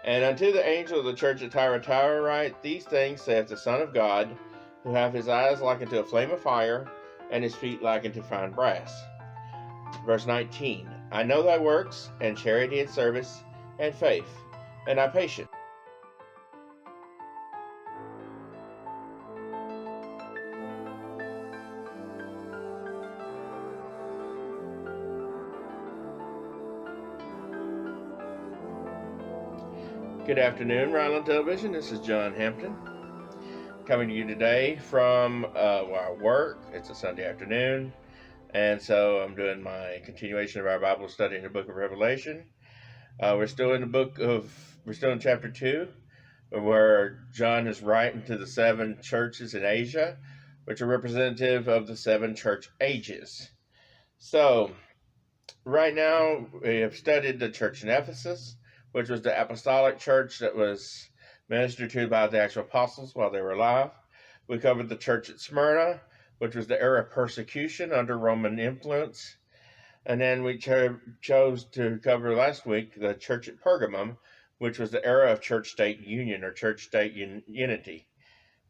And unto the angel of the church at Thyatira write, These things saith the Son of God, who hath his eyes like unto a flame of fire, and his feet like unto fine brass. Verse 19, I know thy works, and charity and service, and faith, and thy patience. Good afternoon, Ryland Television. This is John Hampton coming to you today from our work. It's a Sunday afternoon, and so I'm doing my continuation of our Bible study in the book of Revelation. We're still in chapter 2, where John is writing to the 7 churches in Asia, which are representative of the 7 church ages. So, right now, we have studied the church in Ephesus, which was the apostolic church that was ministered to by the actual apostles while they were alive. We covered the church at Smyrna, which was the era of persecution under Roman influence. And then we chose to cover last week the church at Pergamum, which was the era of church-state union or church-state unity.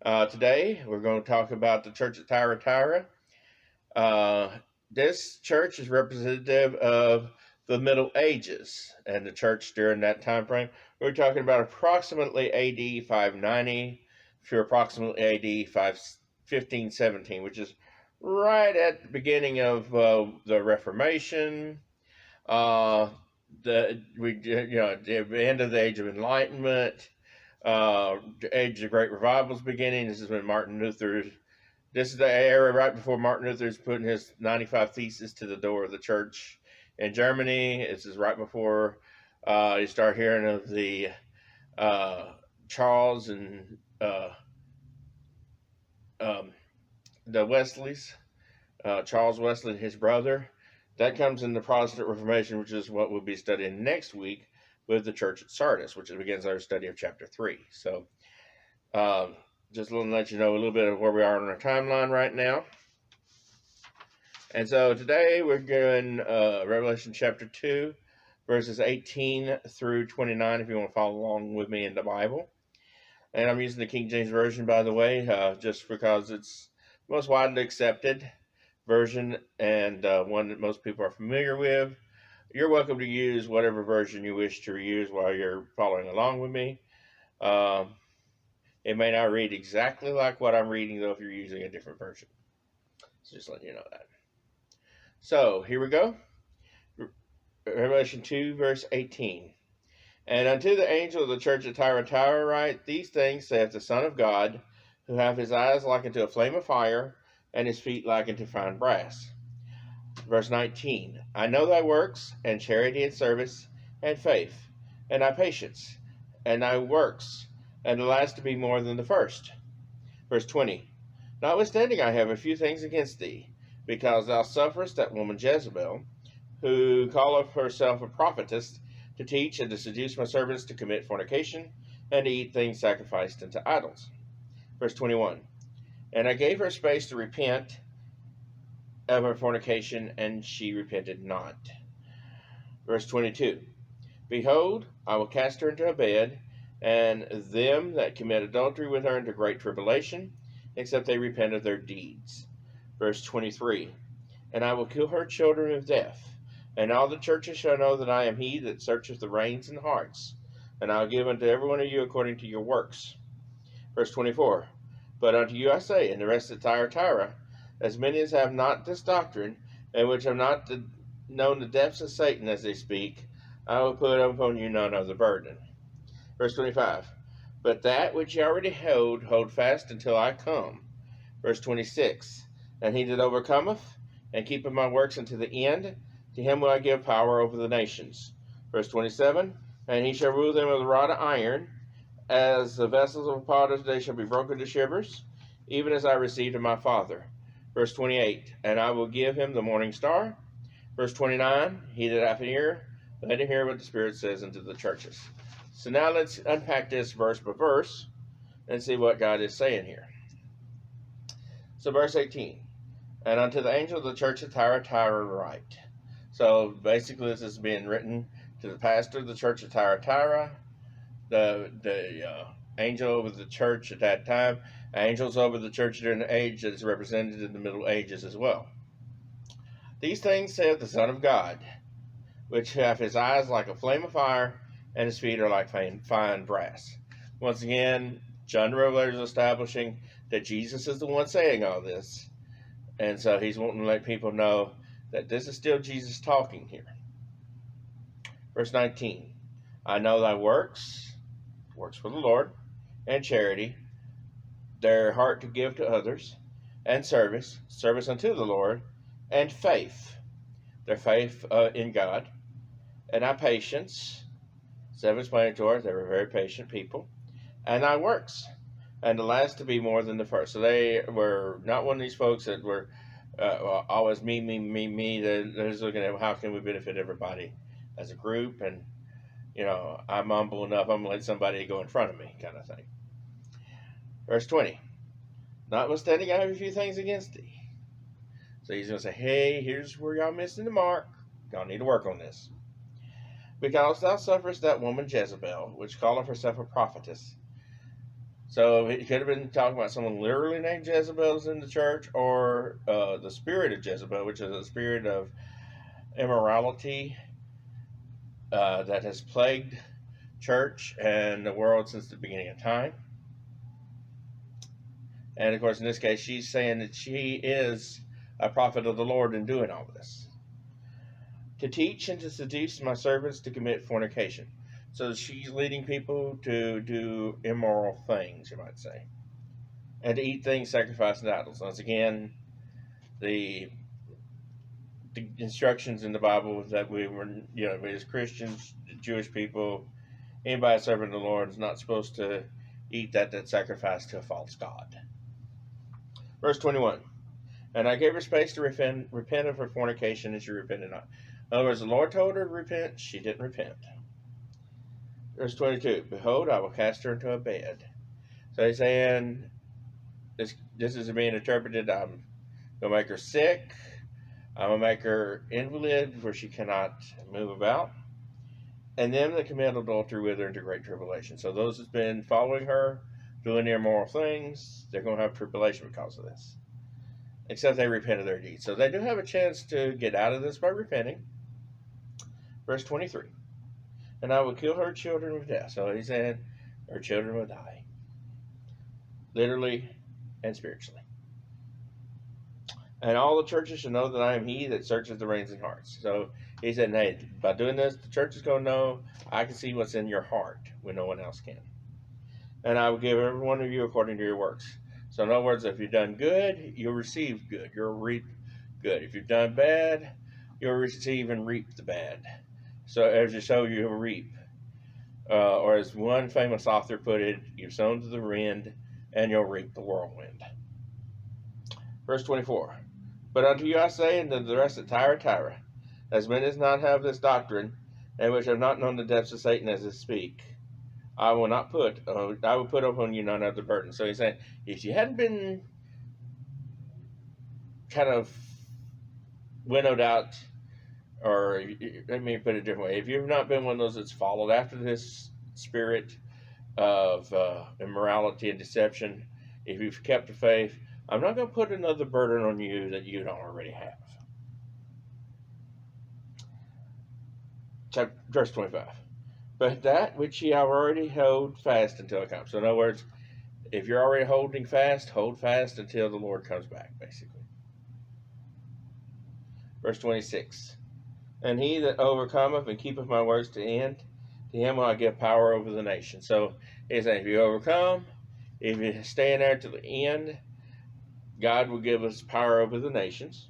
Today, we're going to talk about the church at Thyatira. This church is representative of the Middle Ages and the church during that time frame. We're talking about approximately AD 590 to approximately AD 1517, which is right at the beginning of the Reformation, the end of the Age of Enlightenment, the Age of Great Revival's beginning. This is the era right before Martin Luther's putting his 95 Theses to the door of the church in Germany. This is right before you start hearing of the Charles and the Wesleys, Charles Wesley and his brother. That comes in the Protestant Reformation, which is what we'll be studying next week with the church at Sardis, which begins our study of chapter 3. So, just to let you know a little bit of where we are on our timeline right now. And so today we're doing Revelation chapter 2, verses 18 through 29, if you want to follow along with me in the Bible. And I'm using the King James Version, by the way, just because it's the most widely accepted version and one that most people are familiar with. You're welcome to use whatever version you wish to use while you're following along with me. It may not read exactly like what I'm reading, though, if you're using a different version. So just letting you know that. So, here we go. Revelation 2, verse 18. And unto the angel of the church at Thyatira write, These things saith the Son of God, who hath his eyes like unto a flame of fire, and his feet like unto fine brass. Verse 19. I know thy works, and charity and service, and faith, and thy patience, and thy works, and the last to be more than the first. Verse 20. Notwithstanding I have a few things against thee, because thou sufferest that woman Jezebel, who calleth herself a prophetess, to teach and to seduce my servants to commit fornication, and to eat things sacrificed unto idols. Verse 21. And I gave her space to repent of her fornication, and she repented not. Verse 22. Behold, I will cast her into a bed, and them that commit adultery with her into great tribulation, except they repent of their deeds. Verse 23. And I will kill her children with death, and all the churches shall know that I am he that searcheth the reins and hearts, and I will give unto every one of you according to your works. Verse 24. But unto you I say, and the rest of Thyatira, as many as have not this doctrine, and which have not known the depths of Satan as they speak, I will put upon you none other burden. Verse 25. But that which ye already hold fast until I come. Verse 26. And he that overcometh, and keepeth my works unto the end, to him will I give power over the nations. Verse 27. And he shall rule them with a rod of iron, as the vessels of potters they shall be broken to shivers, even as I received of my Father. Verse 28. And I will give him the morning star. Verse 29. He that hath an ear, let him hear what the Spirit says unto the churches. So now let's unpack this verse by verse and see what God is saying here. So verse 18. And unto the angel of the church of Thyatira write. So basically this is being written to the pastor of the church of Thyatira. the angel over the church at that time. Angels over the church during the age that is represented in the Middle Ages as well. These things saith the Son of God, which hath his eyes like a flame of fire, and his feet are like fine brass. Once again, John the Revelator is establishing that Jesus is the one saying all this. And so he's wanting to let people know that this is still Jesus talking here. Verse 19, I know thy works for the Lord, and charity, their heart to give to others, and service unto the Lord, and faith, their faith in God, and thy patience, self-explanatory, they were very patient people, and thy works, and the last to be more than the first. So they were not one of these folks that were always me. They're just looking at how can we benefit everybody as a group, and I'm humble enough, I'm going to let somebody go in front of me, kind of thing. Verse 20, notwithstanding I have a few things against thee. So he's going to say, hey, here's where y'all missing the mark. Y'all need to work on this. Because thou sufferest that woman Jezebel, which calleth herself a prophetess. So it could have been talking about someone literally named Jezebel in the church, or the spirit of Jezebel, which is a spirit of immorality that has plagued church and the world since the beginning of time. And of course, in this case, she's saying that she is a prophet of the Lord in doing all this. To teach and to seduce my servants to commit fornication. So she's leading people to do immoral things, you might say. And to eat things sacrificed to idols. Once again, the instructions in the Bible that we were, as Christians, Jewish people, anybody serving the Lord is not supposed to eat that sacrificed to a false god. Verse 21. And I gave her space to repent of her fornication, and she repented not. In other words, the Lord told her to repent, she didn't repent. Verse 22, behold, I will cast her into a bed. So he's saying, this is being interpreted, I'm going to make her sick, I'm going to make her invalid where she cannot move about, and them that commit adultery with her into great tribulation. So those that's been following her, doing their immoral things, they're going to have tribulation because of this. Except they repent of their deeds. So they do have a chance to get out of this by repenting. Verse 23. And I will kill her children with death. So he's saying her children will die. Literally and spiritually. And all the churches shall know that I am he that searches the reins and hearts. So he said, hey, by doing this, the church is going to know I can see what's in your heart when no one else can. And I will give every one of you according to your works. So in other words, if you've done good, you'll receive good. You'll reap good. If you've done bad, you'll receive and reap the bad. So as you sow, you'll reap. Or as one famous author put it, you've sown to the wind, and you'll reap the whirlwind. Verse 24. But unto you I say, and to the rest of Thyatira, as many as not have this doctrine, and which have not known the depths of Satan as they speak, I will put upon you none other burden. So he's saying, if you hadn't been kind of winnowed out, or let me put it a different way, if you've not been one of those that's followed after this spirit of immorality and deception, if you've kept the faith, I'm not going to put another burden on you that you don't already have. Verse 25. But that which ye have already held fast until it comes. So in other words, if you're already holding fast, hold fast until the Lord comes back, basically. Verse 26. And he that overcometh and keepeth my words to end, to him will I give power over the nation. So he's saying, if you overcome, if you stay in there to the end, God will give us power over the nations.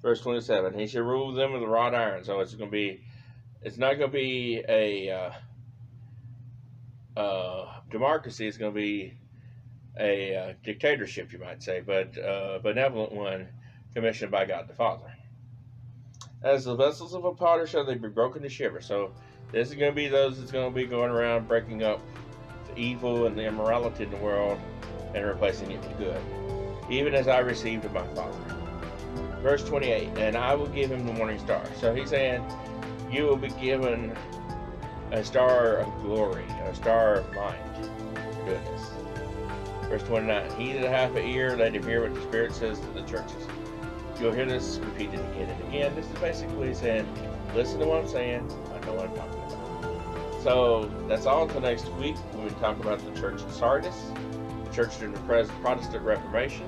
Verse 27. He shall rule them with a rod iron. So it's not going to be a democracy. It's going to be a dictatorship, you might say, but a benevolent one commissioned by God the Father. As the vessels of a potter shall they be broken to shiver. So this is going to be those that's going to be going around breaking up the evil and the immorality in the world and replacing it with good, even as I received of my Father. Verse 28, and I will give him the morning star. So he's saying, you will be given a star of glory, a star of might. Goodness. Verse 29, he that hath an ear, let him hear what the Spirit says to the churches. You'll hear this repeated again and again. This is basically saying, listen to what I'm saying, I know what I'm talking about. So that's all until next week when we talk about the church in Sardis, the church during the Protestant Reformation.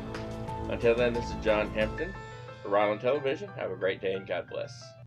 Until then, this is John Hampton for Rod on Television. Have a great day and God bless.